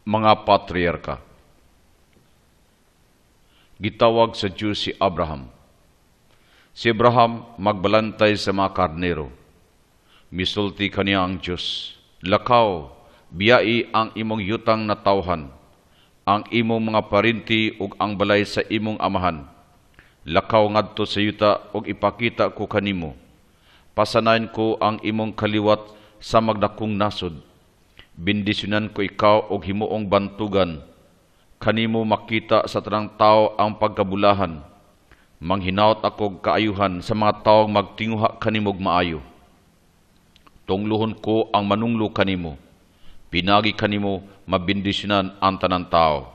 Mga patriarka. Gitawag sa Diyos si Abraham. Si Abraham magbalantay sa mga karnero. Misulti kaniya ang Diyos. Lakaw, biyai ang imong yutang na tawhan, ang imong mga parinti ug ang balay sa imong amahan. Lakaw ngadto sa yuta ug ipakita ko kanimo. Pasanayan ko ang imong kaliwat sa magdakong nasod. Bindisyonan ko ikaw og himuong bantugan. Kanimo makita sa tanang tao ang pagkabulahan. Manghinaot ako kaayuhan sa mga taong magtinguha kanimog maayo. Tungluhon ko ang manunglo kanimo. Pinagi kanimo mabindisyonan ang tanang tao.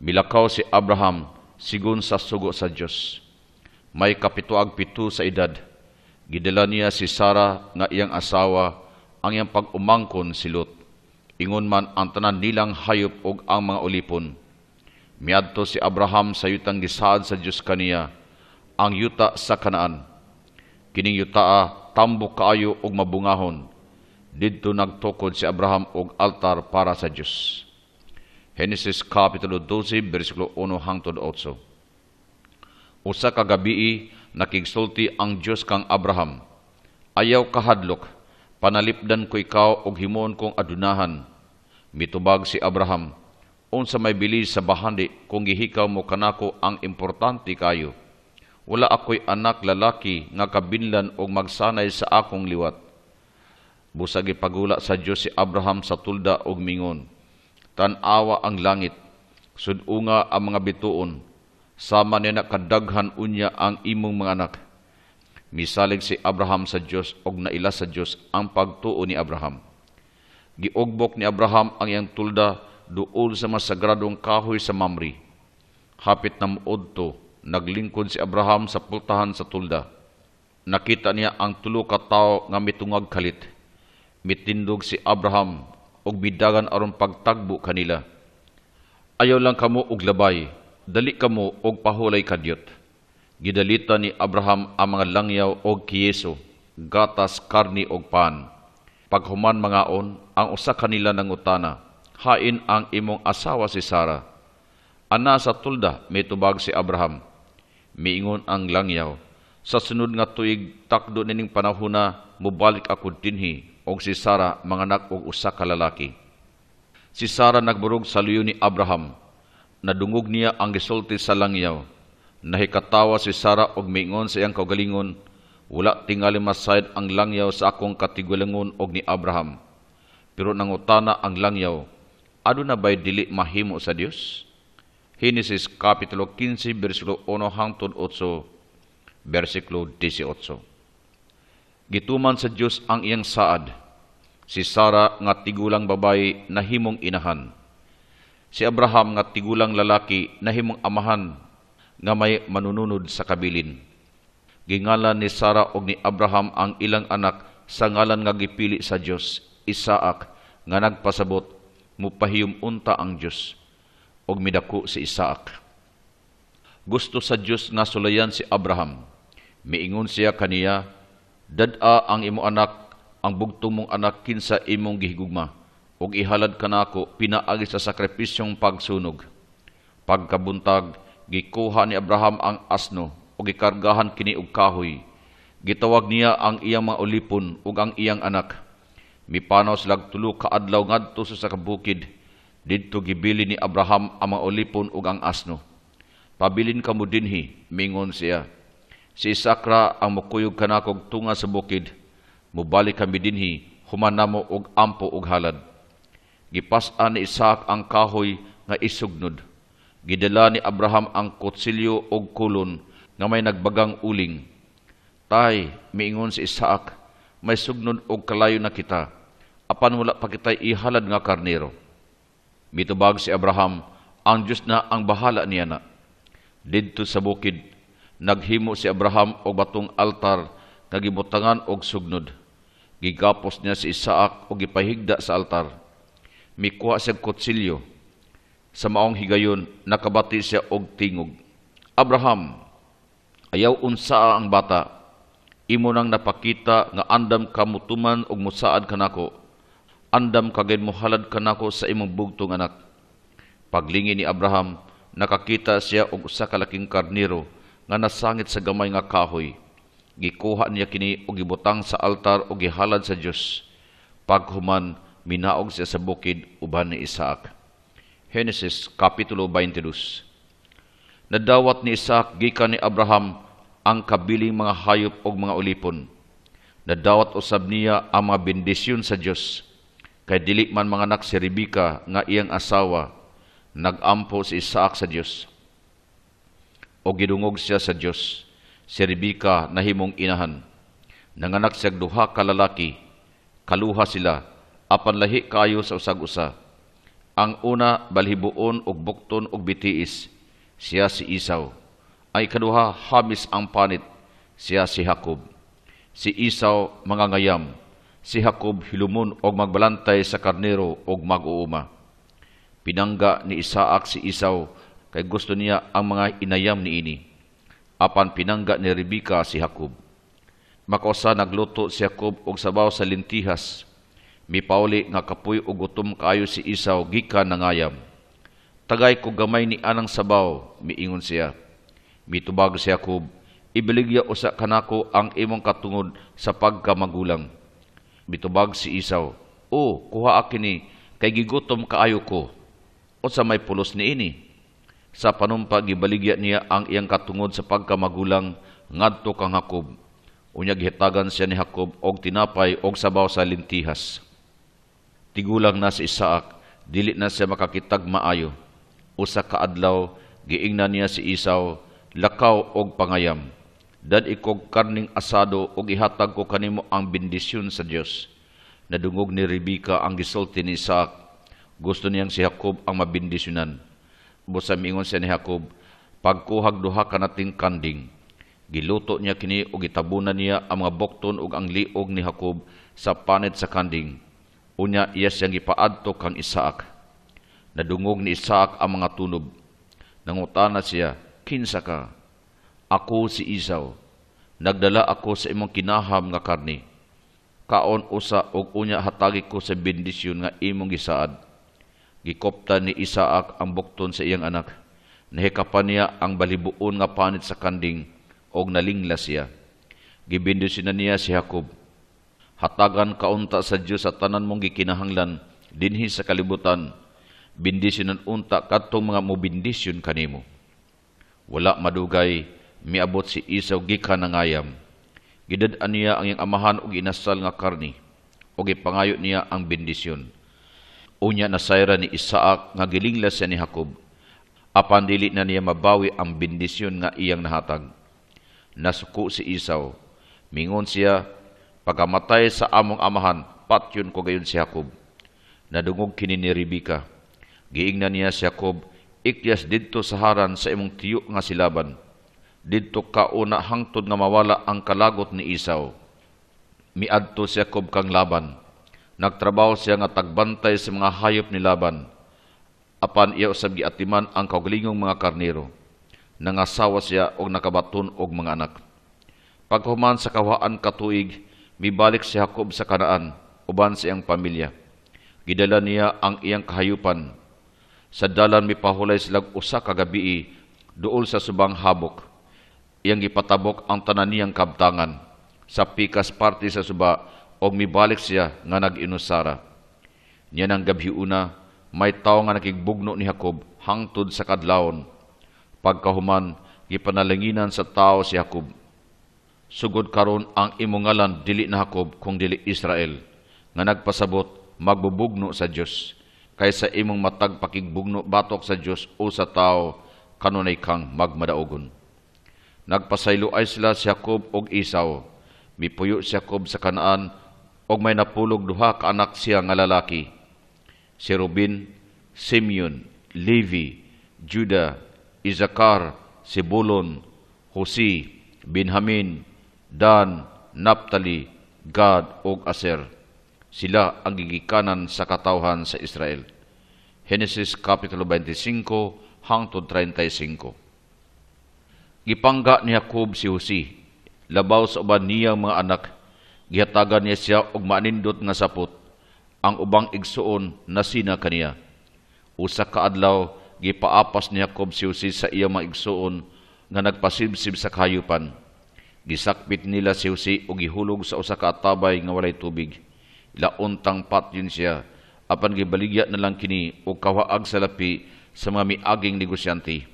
Milakaw si Abraham sigun sa sugo sa Dios. May kapituag-pito sa edad. Gidala niya si Sarah nga iyang asawa ang iyang pag-umangkon si Lot. Ingon man ang tanan nilang hayop ug ang mga ulipon. Miadto si Abraham sa yutang gisaad sa Dios kaniya, ang yuta sa Kanaan. Kining yutaa tambok kaayo ug mabungahon. Didto nagtukod si Abraham og altar para sa Dios. Genesis kapitulo 12 bersikulo 1 hangtod 8. Usa ka gabii nakigsulti ang Dios kang Abraham. Ayaw kahadlok, panalipdan ko ikaw og himon kong adunahan. Mitubag si Abraham, unsa may bilis sa bahandi kung gihikaw mo kanako ang importante kayo. Wala ako'y anak lalaki nga kabinlan og magsanay sa akong liwat. Busag ipagula sa Dios si Abraham sa tulda og mingon. Tan-awa ang langit, sud-unga ang mga bituon, sama niya kadaghan unya ang imong mga anak. Misalig si Abraham sa Dios og naila sa Dios ang pagtuo ni Abraham. Giugbok ni Abraham ang iyang tulda duol sa masagradong kahoy sa Mamre. Hapit na muodto, naglingkod si Abraham sa pultahan sa tulda. Nakita niya ang tulo ka tawo nga mitungag kalit. Mitindog si Abraham og bidagan aron pagtagbo kanila. Ayaw lang kamo og labay, dali kamo og pahulay kadyot. Gidalita ni Abraham ang mga langyaw og kiyeso, gatas, karni og pan. Paghuman mangaon, ang usa kanila nangutana, hain ang imong asawa si Sarah. Ana sa tulda, may tubag si Abraham. Miingon ang langyaw, sa sunod nga tuig takdo nining panahona, mubalik ako dinhi, og si Sarah manganak og usa ka lalaki. Si Sarah nagburog sa luyo ni Abraham. Nadungog niya ang gisulti sa langyaw. Nahikatawa si Sarah og miingon sa iyang kaugalingon, wala tingali masayad ang langyaw sa akong katigulangon og ni Abraham. Pero nangutana ang langyaw, ano na ba'y dili mahimo sa Dios? Genesis kapitulo 15 bersikulo 1 hangtod 8, bersikulo 18. Gituman sa Dios ang iyang saad. Si Sarah nga tigulang babayi nahimong inahan. Si Abraham nga tigulang lalaki nahimong amahan nga may manununod sa kabilin. Gingalan ni Sarah og ni Abraham ang ilang anak sa ngalan nga gipili sa Dios, Isaac, nga nagpasabot, mupahiyom unta ang Dios, og midako si Isaac. Gusto sa Dios nga sulayan si Abraham. Miingon siya kaniya, dad-a ang imo anak, ang bugtong mong anak kinsa imong gihigugma, og ihalad kanako pinaagi sa sakripisyong pagsunog. Pagkabuntag, gikuha ni Abraham ang asno, o gikargahan kini og kahoy. Gitawag niya ang iyang mga ulipon ug ang iyang anak. Mipanaw silang tulo ka adlaw ngadto sa kabukid. Didto gibili ni Abraham ang mga ulipon ug ang asno. Pabilin kamo dinhi, mingon siya. Si Isakra ang mukuyog kanako tunga sa bukid. Mubalik kami dinhi, human namo og ampo ug halad. Gipas-an ni Isaac ang kahoy nga isugnod. Gidala ni Abraham ang kutsilyo og kulon nga may nagbagang uling. Tay, miingon si Isaac, may sugnod og kalayo na kita, apan wala pa kita'y ihalad nga karnero. Mitubag si Abraham, ang Diyos na ang bahala niya na. Didto sa bukid, naghimo si Abraham og batong altar nga gibutangan og sugnod. Gigapos niya si Isaac og gipahigda sa altar. Mikuha siya kutsilyo. Sa maong higayon, nakabati siya og tingog. Abraham, ayaw unsa ang bata, imo nang napakita nga andam ka mutuman og musaad kanako, andam kagay mohalad kanako sa imong bugtong anak. Paglingi ni Abraham, nakakita siya og usa ka laking karnero nga nasangit sa gamay nga kahoy. Gikuha niya kini og gibutang sa altar og gihalad sa Dios. Paghuman, minaog siya sa bukid uban ni Isaac. Genesis Kapitulo 22. Nadawat ni Isaac gikan ni Abraham ang kabiling mga hayop og mga ulipon. Nadawat usab niya ang mga bendisyon sa Dios. Kay dili man manganak si Rebeka nga iyang asawa, nagampo si Isaac sa Dios. O gidungog siya sa Dios. Si Rebeka nahimong inahan. Nanganak siya duha ka lalaki. Kaluha sila, apan lahi kayo sa usag-usa. Ang una balhibuon og bukton og bitiis, siya si Esau. Ay kaduha hamis ang panit, siya si Jacob. Si Esau mangangayam, si Jacob hilumon og magbalantay sa karnero og mag-uuma. Pinangga ni Isaac si Esau kay gusto niya ang mga inayam niini. Apan pinangga ni Rebeka si Jacob. Makausa nagluto si Jacob og sabaw sa lintihas. Mipauli nga kapoy og gutom kaayo si Esau gikan nangayam. Tagay ko gamay ni anang sabaw, miingon siya. Mitubag si Jacob, ibiligya usa kanako ang imong katungod sa pagkamagulang. Mitubag si Esau, o kuha akini kay gigutom kaayo ko. Unsa may pulos niini? Sa panumpa gibaligya niya ang iyang katungod sa pagkamagulang ngadto kang Jacob. Unya gihitagan siya ni Jacob og tinapay og sabaw sa lintihas. Tigulang na si Isaac, dili na siya makakitag maayo. Usa ka adlaw, giingnan niya si Esau, lakaw og pangayam. Dan ikog karning asado og ihatag ko kanimo ang bendisyon sa Dios. Nadungog ni Rebeka ang gisulti ni Isaac. Gusto niyang si Jacob ang mabindisyonan. Busa miingon siya ni Jacob, pagkuhag duha ka nating kanding. Giluto niya kini og gitabunan niya ang mga bokton ug ang liog ni Jacob sa panit sa kanding. Unya iya siyang gipaadto kang Isaac. Nadungog ni Isaac ang mga tunob. Nangutana siya, kinsa ka? Ako si Esau. Nagdala ako sa imong kinaham nga karni. Kaon usa og unya hatagi ko sa bendisyon nga imong gisaad. Gikopta ni Isaac ang bukton sa iyang anak. Nahikapan niya ang balibuon nga panit sa kanding og nalinglas siya. Gibendisyonan niya si Jacob. Hatagan kaunta sa Dios sa tanan mong gikinahanglan dinhi sa kalibutan. Bendisyonan unta kadtong mga mobendisyon kanimo. Wala madugay miabot si Esau gikan nangayam. Gidad-an niya ang iyang amahan og inasal nga karni og ipangayo niya ang bendisyon. Unya nasayra ni Isaac nga gilinglas siya ni Jacob. Apan dili na niya mabawi ang bendisyon nga iyang nahatag. Nasuko si Esau. Mingon siya, pagkamatay sa among amahan, patyon ko gayon si Jacob. Nadungog kini ni Rebeka. Giingnan niya si Jacob, ikyas didto sa haran sa imong tiyo nga silaban. Didto kauna hangtod nga mawala ang kalagot ni Esau. Miadto si Jacob kang Laban. Nagtrabaho siya nga tagbantay sa mga hayop ni Laban. Apan iya usab giatiman ang kaugalingong mga karnero. Nangasawa siya og nakabaton og mga anak. Paghuman sa kawaan katuig, mibalik si Jacob sa Kanaan, uban sa iyang pamilya. Gidala niya ang iyang kahayupan. Sa dalan mipahulay silang usa ka gabii duol sa subang habok. Iyang gipatabok ang tanan niyang kabtangan. Sa pikas parte sa suba, og mibalik siya nga nag-inusara. Niya nang gabhiuna, may tao nga nakigbugno ni Jacob hangtod sa kadlawon. Pagkahuman, gipanalanginan sa tao si Jacob. Sugod karon ang imong ngalan dili na Jacob kung dili Israel, nga nagpasabot magbubugno sa Dios, kaysa imong matag pakigbugno batok sa Dios o sa tao kanunay kang magmadaogon. Nagpasaylo ay sila si Jacob og Esau. Mipuyo si Jacob sa Kanaan og may napulog duha ka anak siya nga lalaki. Si Ruben, Simeon, Levi, Judah, Isakar, Sebulon, Hosi, Benjamin, Dan, Naphtali, Gad ug Aser. Sila ang gigikanan sa katawhan sa Israel. Genesis Kapitulo 25 hangtod 35. Gipangga ni Jacob si Hosi, labaw sa uban niyang mga anak. Gihatagan niya siya og maanindot nga sapot. Ang ubang igsuon nasina kaniya. Usa ka adlaw gipaapas ni Jacob si Jose sa iyang mga igsuon nga nagpasibsib sa kahayupan. Gisakpit nila si Jose o gihulog sa usa ka atabay nga walay tubig. Launtang patyon siya, apan gibaligya na lang kini o kawaag sa lapi sa mga miaging negosyante.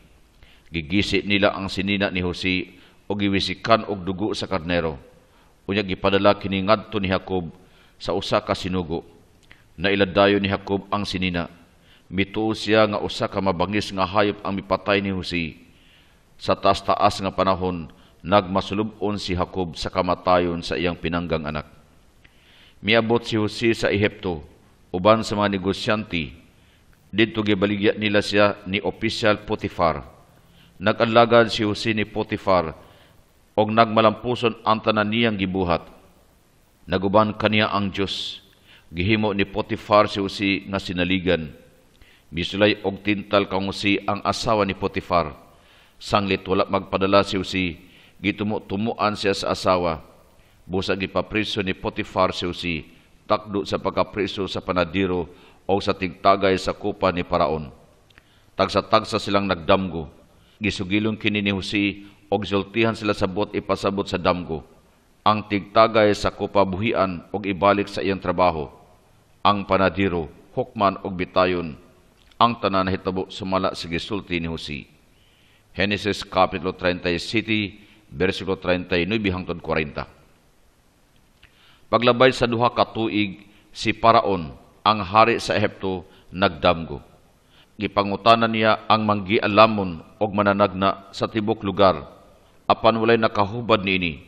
Gigisi nila ang sinina ni Jose o giwisikan og dugo sa karnero. Unya gipadala kini ngadto ni Jacob sa usa ka sinugo. Nailadayon ni Jacob ang sinina. Mituo siya nga usa ka mabangis nga hayop ang mipatay ni Jose. Sa taas-taas nga panahon, nagmasulubon si Jacob sa kamatayon sa iyang pinanggang anak. Miabot si Jose sa Ehipto, uban sa mga negosyante. Dito gibaligya nila siya ni opisyal Potifar. Nag-alagad si Jose ni Potifar og nagmalampuson ang tanan niyang gibuhat. Naguban kaniya ang Diyos. Gihimo ni Potifar si Jose nga sinaligan. Misulay og tintal kang Jose ang asawa ni Potifar. Sanglit wala magpadala si Jose, gitumo-tumuan siya sa asawa. Busa gipapriso ni Potifar si Jose, takdo sa pagkapriso sa panadiro o sa tigtagay sa kupa ni Paraon. Tagsa-tagsa silang nagdamgo. Gisugilon kini ni Jose o gisultihan sila sa bot ipasabot sa damgo. Ang tigtagay sa kupa buhian o ibalik sa iyang trabaho. Ang panadiro, hukman o bitayon. Ang tanan hitabo sumala sa gisulti ni Jose. Genesis Kapitulo 37, versikulo 39 hangtod 40. Paglabay sa duha ka tuig, si Paraon, ang hari sa Ehipto, nagdamgo. Gipangutanan niya ang manggialamon og mananagna sa tibok lugar, apan walay nakahubad niini.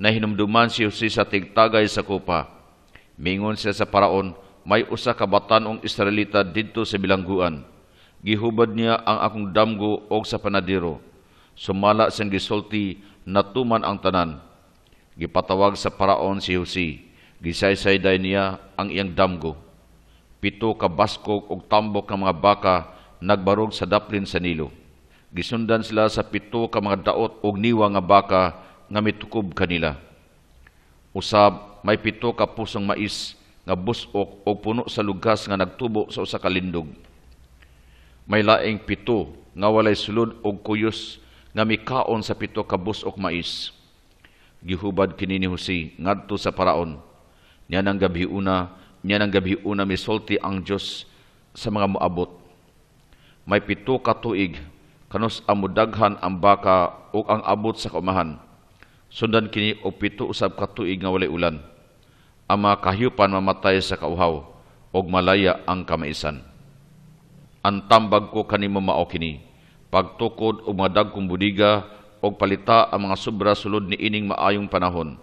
Nahinumduman si Jose sa tigtagay sa kupa. Mingon siya sa Paraon, may usa ka batanong Israelita didto sa bilangguan. Gihubad niya ang akong damgo og sa panadiro. Sumala siyang gisulti, natuman ang tanan. Gipatawag sa Paraon si Jose. Gisaysayday niya ang iyang damgo. 7 ka baskog og tambok ng mga baka nagbarog sa daplin sa Nilo. Gisundan sila sa 7 ka mga daot og niwa nga baka nga mitukob kanila. Usab may 7 ka pusong mais nga busok o puno sa lugas nga nagtubo sa usa ka lindog. May laing 7 nga walay sulod og kuyos nga mikaon sa 7 ka busok mais. Gihubad kini ni Jose ngadto sa Paraon. Niya nang gabi una misulti ang Dios sa mga moabot. May 7 ka tuig kanus amudaghan ang baka ug ang abot sa kaumahan. Sundan kini og 7 usab ka tuig nga walay ulan. Ang mga kahyupan mamatay sa kauhaw og malaya ang kamaisan. Ang tambag ko kanimo mao kini, pagtukod og mga dagkong budiga og palita ang mga sobra sulod ni ining maayong panahon.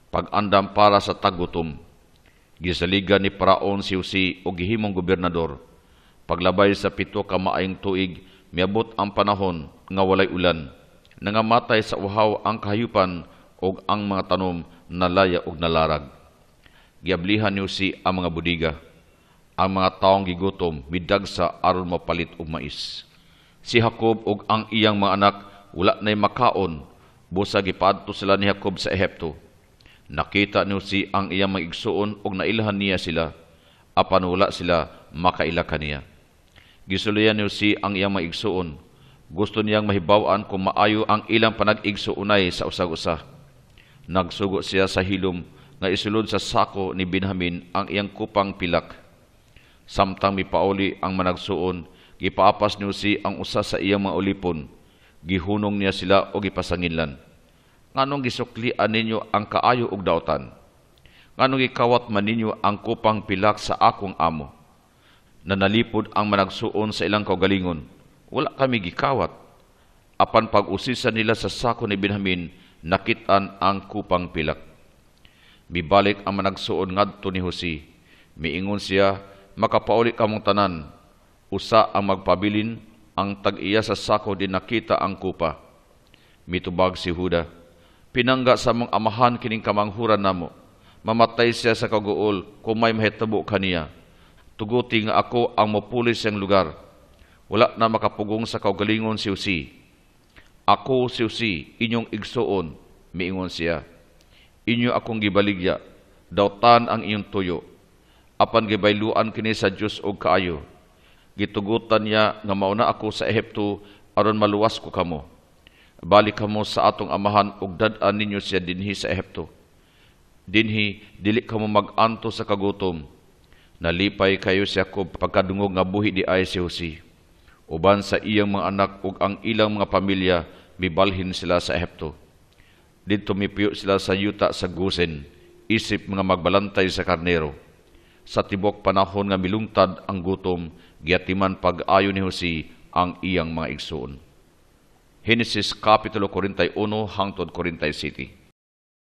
Pag-andam para sa tagutom. Gisaligan ni Paraon si Jose og gihimong gobernador. Paglabay sa 7 ka maayong tuig, miabot ang panahon nga walay ulan. Nangamatay sa uhaw ang kahayupan og ang mga tanom nalaya og nalarag. Giablihan ni Jose ang mga budiga. Ang mga taong gigutom midagsa aron mapalit og mais. Si Jacob ug ang iyang mga anak wala nay makaon. Busa gipadto sila ni Jacob sa Ehipto. Nakita ni Jose ang iyang mga igsuon ug nailhan niya sila. Apan wala sila makaila kaniya. Gisuluyan ni Jose ang iyang mga igsuon. Gusto niyang mahibaw-an kung maayo ang ilang panag-igsuunay sa usag-usa. Nagsugo siya sa hilom nga isulod sa sako ni Benjamin ang iyang kupang pilak. Samtang mipauli ang managsuon, gipaapas ni Jose ang usa sa iyang mga ulipon. Gihunong niya sila o gipasanginlan. Nganong gisuklian ninyo ang kaayo og daotan? Nganong gikawat man ninyo ang kupang pilak sa akong amo? Nanalipod ang managsuon sa ilang kaugalingon. Wala kami gikawat. Apan pag-usisa nila sa sako ni Benjamin, nakitaan ang kupang pilak. Mibalik ang managsuon ngadto ni Jose. Miingon siya, makapauli kamong tanan. Usa ang magpabilin, ang tag-iya sa sako din nakita ang kupa. Mitubag si Juda, pinangga sa mong amahan kining kamanghuran namo. Mamatay siya sa kaguol kung may mahitabo kaniya. Tuguti nga ako ang mopulis siyang lugar. Wala na makapugong sa kaugalingon si Jose. Ako si Jose, inyong igsuon, miingon siya. Inyo akong gibaligya, dawtan ang inyong tuyo. Apan gibayluan kini sa Dios og kaayo. Gitugutan niya nga mauna ako sa Ehipto aron maluwas ko kamo. Balik kamo sa atong amahan ug dad-an ninyo siya dinhi sa Ehipto. Dinhi dili kamo mag-anto sa kagutom. Nalipay kayo si Jacob pagkadungog nga buhi di ay si Jose. Uban sa iyang mga anak ug ang ilang mga pamilya mibalhin sila sa Ehipto. Didto mipuyo sila sa yuta sa Gosen, isip mga magbalantay sa karnero. Sa tibok panahon nga milungtad ang gutom, giatiman pag-ayo ni Jose ang iyang mga igsuon. Henesis Kapitulo 41 hangtod 47.